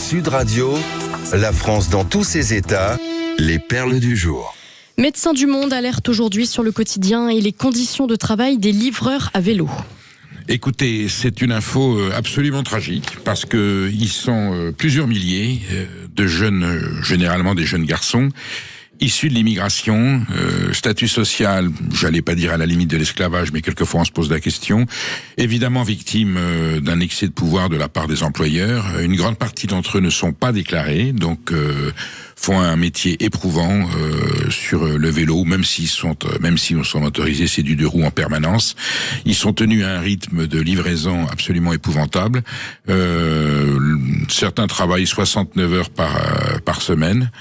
Sud Radio, la France dans tous ses états, les perles du jour. Médecins du Monde alerte aujourd'hui sur le quotidien et les conditions de travail des livreurs à vélo. Écoutez, c'est une info absolument tragique parce que ils sont plusieurs milliers de jeunes, généralement des jeunes garçons, issus de l'immigration, statut social, j'allais pas dire à la limite de l'esclavage, mais quelquefois on se pose la question, évidemment victimes d'un excès de pouvoir de la part des employeurs. Une grande partie d'entre eux ne sont pas déclarés, donc font un métier éprouvant sur le vélo, même s'ils sont motorisés, c'est du deux roues en permanence. Ils sont tenus à un rythme de livraison absolument épouvantable. Certains travaillent 69 heures par semaine.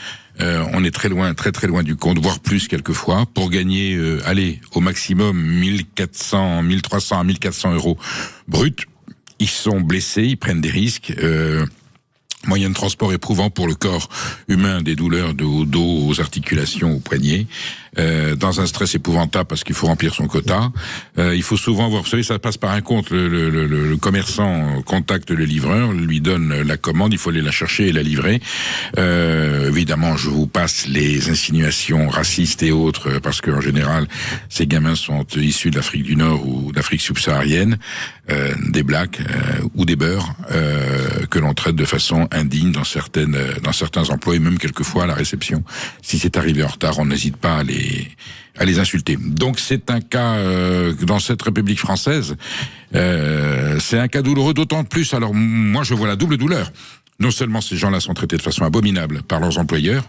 On est très loin du compte, voire plus quelquefois, pour gagner, au maximum 1300 à 1400 euros bruts. Ils sont blessés, ils prennent des risques. Moyen de transport éprouvant pour le corps humain, des douleurs au dos, aux articulations, aux poignets, dans un stress épouvantable parce qu'il faut remplir son quota. Il faut souvent voir, vous savez, ça passe par un compte. Le commerçant contacte le livreur, lui donne la commande, il faut aller la chercher et la livrer. Évidemment, je vous passe les insinuations racistes et autres parce qu'en général, ces gamins sont issus de l'Afrique du Nord ou d'Afrique subsaharienne, des blacks ou des beurs que l'on traite de façon indigne dans certains emplois et même quelquefois à la réception. Si c'est arrivé en retard, on n'hésite pas à les insulter. Donc c'est un cas dans cette République française, c'est un cas douloureux d'autant plus. Alors moi je vois la double douleur. Non seulement ces gens-là sont traités de façon abominable par leurs employeurs,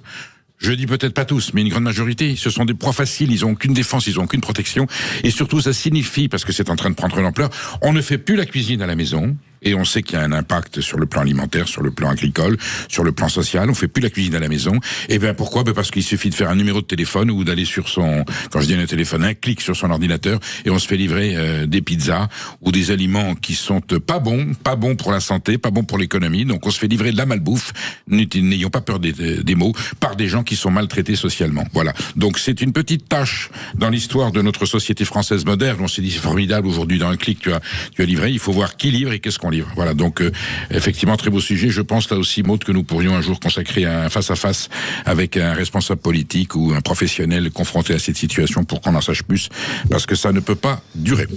je dis peut-être pas tous, mais une grande majorité, ce sont des proies faciles, ils ont aucune défense, ils ont aucune protection, et surtout ça signifie, parce que c'est en train de prendre l'ampleur, on ne fait plus la cuisine à la maison, et on sait qu'il y a un impact sur le plan alimentaire, sur le plan agricole, sur le plan social, on fait plus la cuisine à la maison. Et bien pourquoi? Parce qu'il suffit de faire un numéro de téléphone ou d'aller sur quand je dis un téléphone, un clic sur son ordinateur, et on se fait livrer des pizzas ou des aliments qui sont pas bons pour la santé, pas bons pour l'économie. Donc on se fait livrer de la malbouffe, n'ayons pas peur des mots, par des gens qui sont maltraités socialement. Voilà. Donc c'est une petite tâche dans l'histoire de notre société française moderne. On s'est dit c'est formidable aujourd'hui, dans un clic tu as livré. Il faut voir qui livre et qu'est-ce qu'on livre. Voilà, donc effectivement très beau sujet. Je pense là aussi, Maud, que nous pourrions un jour consacrer un face-à-face avec un responsable politique ou un professionnel confronté à cette situation pour qu'on en sache plus, parce que ça ne peut pas durer.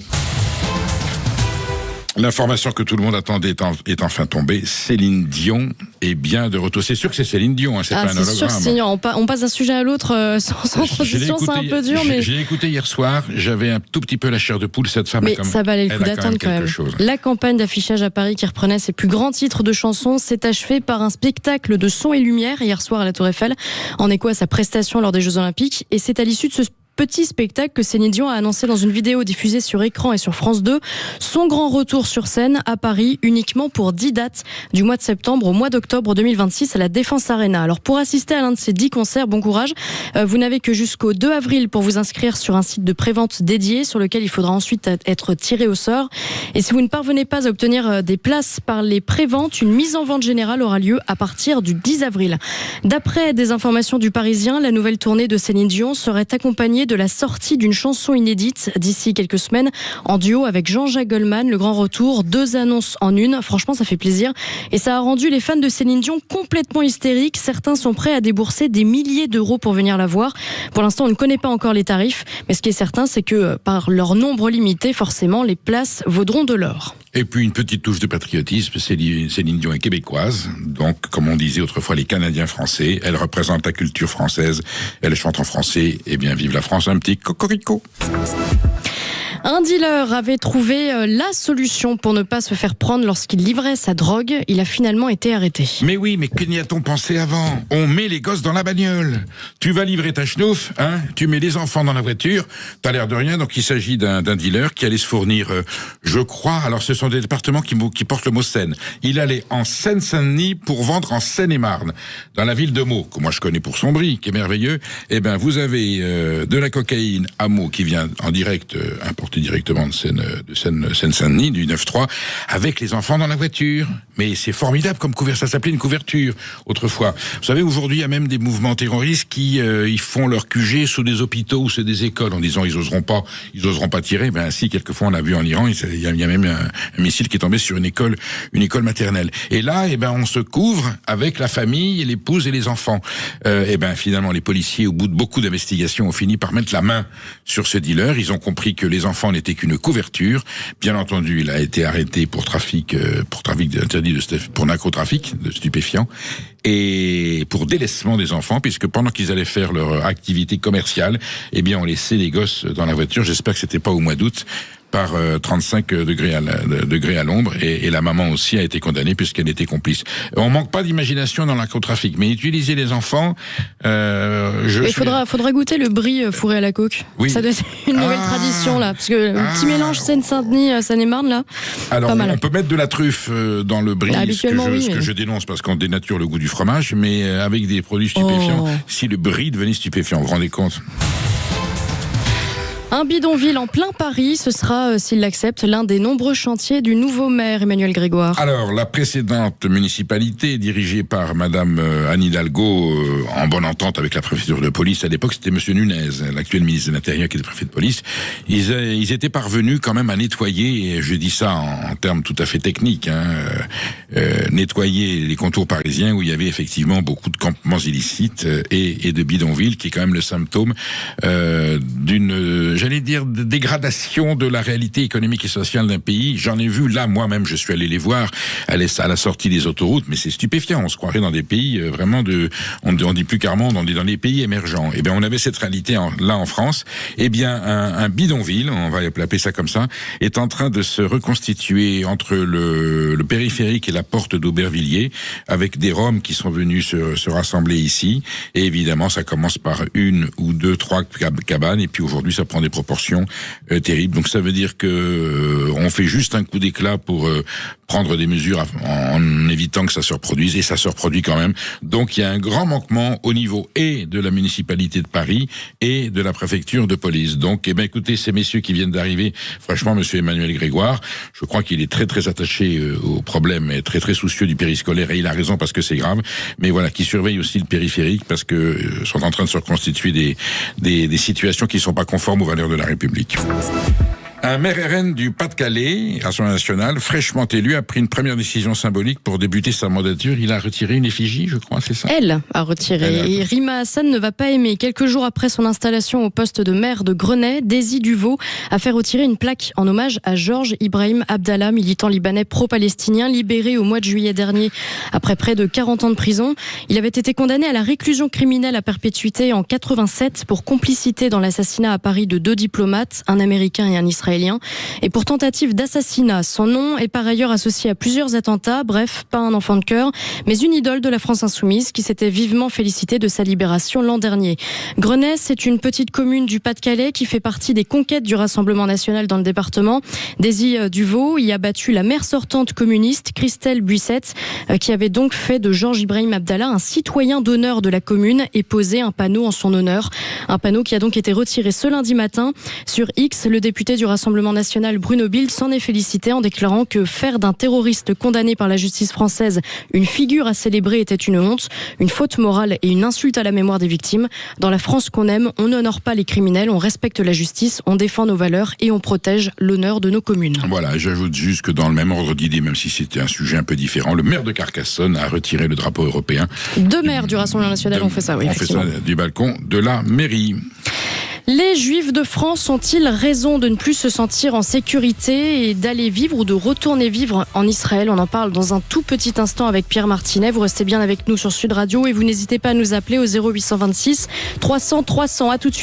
L'information que tout le monde attendait est enfin tombée. Céline Dion est bien de retour. C'est sûr que c'est Céline Dion, hein, c'est pas un hologramme. C'est sûr, on passe d'un sujet à l'autre sans transition, c'est un peu dur. Mais j'ai écouté hier soir, j'avais un tout petit peu la chair de poule. Cette femme mais ça valait le coup d'attendre quand même. La campagne d'affichage à Paris qui reprenait ses plus grands titres de chansons s'est achevée par un spectacle de son et lumière hier soir à la Tour Eiffel, en écho à sa prestation lors des Jeux Olympiques. Et c'est à l'issue de ce petit spectacle que Céline Dion a annoncé dans une vidéo diffusée sur écran et sur France 2 son grand retour sur scène à Paris, uniquement pour 10 dates du mois de septembre au mois d'octobre 2026 à la Défense Arena. Alors pour assister à l'un de ces 10 concerts, bon courage, vous n'avez que jusqu'au 2 avril pour vous inscrire sur un site de prévente dédié sur lequel il faudra ensuite être tiré au sort. Et si vous ne parvenez pas à obtenir des places par les préventes, une mise en vente générale aura lieu à partir du 10 avril. D'après des informations du Parisien, la nouvelle tournée de Céline Dion serait accompagnée de la sortie d'une chanson inédite d'ici quelques semaines en duo avec Jean-Jacques Goldman. Le grand retour, 2 annonces en une. Franchement, ça fait plaisir. Et ça a rendu les fans de Céline Dion complètement hystériques. Certains sont prêts à débourser des milliers d'euros pour venir la voir. Pour l'instant, on ne connaît pas encore les tarifs. Mais ce qui est certain, c'est que par leur nombre limité, forcément, les places vaudront de l'or. Et puis une petite touche de patriotisme, Céline Dion est québécoise, donc comme on disait autrefois les Canadiens français, elle représente la culture française, elle chante en français, et bien vive la France, un petit cocorico. Un dealer avait trouvé la solution pour ne pas se faire prendre lorsqu'il livrait sa drogue. Il a finalement été arrêté. Mais oui, mais que n'y a-t-on pensé avant? On met les gosses dans la bagnole. Tu vas livrer ta schnouf, hein? Tu mets les enfants dans la voiture. T'as l'air de rien. Donc il s'agit d'un dealer qui allait se fournir, je crois, alors ce sont des départements qui portent le mot Seine. Il allait en Seine-Saint-Denis pour vendre en Seine-et-Marne, dans la ville de Meaux, que moi je connais pour son brie, qui est merveilleux. Eh ben vous avez de la cocaïne à Meaux qui vient en direct importer sorti directement de Seine-Saint-Denis, du 9-3, avec les enfants dans la voiture. Mais c'est formidable comme couverture, ça s'appelait une couverture autrefois. Vous savez, aujourd'hui, il y a même des mouvements terroristes qui ils font leur QG sous des hôpitaux ou sous des écoles en disant ils oseront pas tirer. Ben si, quelquefois on l'a vu en Iran, il y a même un missile qui est tombé sur une école maternelle. Et là, on se couvre avec la famille, l'épouse et les enfants. Finalement, les policiers, au bout de beaucoup d'investigations, ont fini par mettre la main sur ce dealer. Ils ont compris que les enfants n'étaient qu'une couverture. Bien entendu, il a été arrêté pour narcotrafic de stupéfiants et pour délaissement des enfants, puisque pendant qu'ils allaient faire leur activité commerciale, on laissait les gosses dans la voiture. J'espère que c'était pas au mois d'août, par 35 degrés à l'ombre, et la maman aussi a été condamnée puisqu'elle était complice. On manque pas d'imagination dans le narcotrafic, mais utiliser les enfants, il faudra goûter le brie fourré à la coque. Oui. Ça doit être une nouvelle tradition là, parce que le petit mélange Seine-Saint-Denis, Seine-et-Marne là. Alors pas mal. On peut mettre de la truffe dans le brie, ce que je dénonce parce qu'on dénature le goût du fromage, mais avec des produits stupéfiants. Si le brie devenait stupéfiant, vous vous rendez compte? Un bidonville en plein Paris, ce sera, s'il l'accepte, l'un des nombreux chantiers du nouveau maire Emmanuel Grégoire. Alors, la précédente municipalité, dirigée par Madame Anne Hidalgo, en bonne entente avec la préfecture de police, à l'époque, c'était Monsieur Nunez, l'actuel ministre de l'Intérieur qui était préfet de police. Ils étaient parvenus quand même à nettoyer, et je dis ça en termes tout à fait techniques, nettoyer les contours parisiens où il y avait effectivement beaucoup de campements illicites et de bidonvilles, qui est quand même le symptôme d'une de dégradation de la réalité économique et sociale d'un pays. J'en ai vu là, moi-même, je suis allé les voir à la sortie des autoroutes, mais c'est stupéfiant. On se croirait dans des pays vraiment on dit plus qu'Armande, on est dans les pays émergents. On avait cette réalité là en France. Un bidonville, on va appeler ça comme ça, est en train de se reconstituer entre le périphérique et la porte d'Aubervilliers, avec des Roms qui sont venus se rassembler ici. Et évidemment, ça commence par 1 ou 2, 3 cabanes, et puis aujourd'hui, ça prend des proportions terribles. Donc ça veut dire que on fait juste un coup d'éclat pour prendre des mesures en évitant que ça se reproduise, et ça se reproduit quand même. Donc il y a un grand manquement au niveau et de la municipalité de Paris et de la préfecture de police. Donc écoutez, ces messieurs qui viennent d'arriver, franchement, monsieur Emmanuel Grégoire, je crois qu'il est très très attaché au problème et très très soucieux du périscolaire, et il a raison parce que c'est grave, mais voilà, qui surveille aussi le périphérique parce que sont en train de se reconstituer des situations qui sont pas conformes aux valeurs de la République. Un maire RN du Pas-de-Calais, Assemblée nationale, fraîchement élu, a pris une première décision symbolique pour débuter sa mandature. Il a retiré une effigie, je crois, c'est ça? Elle a retiré. Et Rima Hassan ne va pas aimer. Quelques jours après son installation au poste de maire de Grenay, Daisy Duvaux a fait retirer une plaque en hommage à Georges Ibrahim Abdallah, militant libanais pro-palestinien, libéré au mois de juillet dernier après près de 40 ans de prison. Il avait été condamné à la réclusion criminelle à perpétuité en 87 pour complicité dans l'assassinat à Paris de 2 diplomates, un Américain et un Israélien, et pour tentative d'assassinat. Son nom est par ailleurs associé à plusieurs attentats. Bref, pas un enfant de cœur, mais une idole de la France insoumise qui s'était vivement félicitée de sa libération l'an dernier. Grenay, c'est une petite commune du Pas-de-Calais qui fait partie des conquêtes du Rassemblement national dans le département. Daisy Duvaux y a battu la maire sortante communiste, Christelle Buissette, qui avait donc fait de Georges Ibrahim Abdallah un citoyen d'honneur de la commune et posé un panneau en son honneur. Un panneau qui a donc été retiré ce lundi matin. Sur X, le député du Rassemblement national Bruno Bilde s'en est félicité en déclarant que faire d'un terroriste condamné par la justice française une figure à célébrer était une honte, une faute morale et une insulte à la mémoire des victimes. Dans la France qu'on aime, on n'honore pas les criminels, on respecte la justice, on défend nos valeurs et on protège l'honneur de nos communes. Voilà, j'ajoute juste que dans le même ordre d'idée, même si c'était un sujet un peu différent, le maire de Carcassonne a retiré le drapeau européen. 2 maires du Rassemblement national ont fait ça, oui. On fait ça du balcon de la mairie. Les Juifs de France ont-ils raison de ne plus se sentir en sécurité et d'aller vivre ou de retourner vivre en Israël? On en parle dans un tout petit instant avec Pierre Martinet. Vous restez bien avec nous sur Sud Radio et vous n'hésitez pas à nous appeler au 0826 300 300. À tout de suite.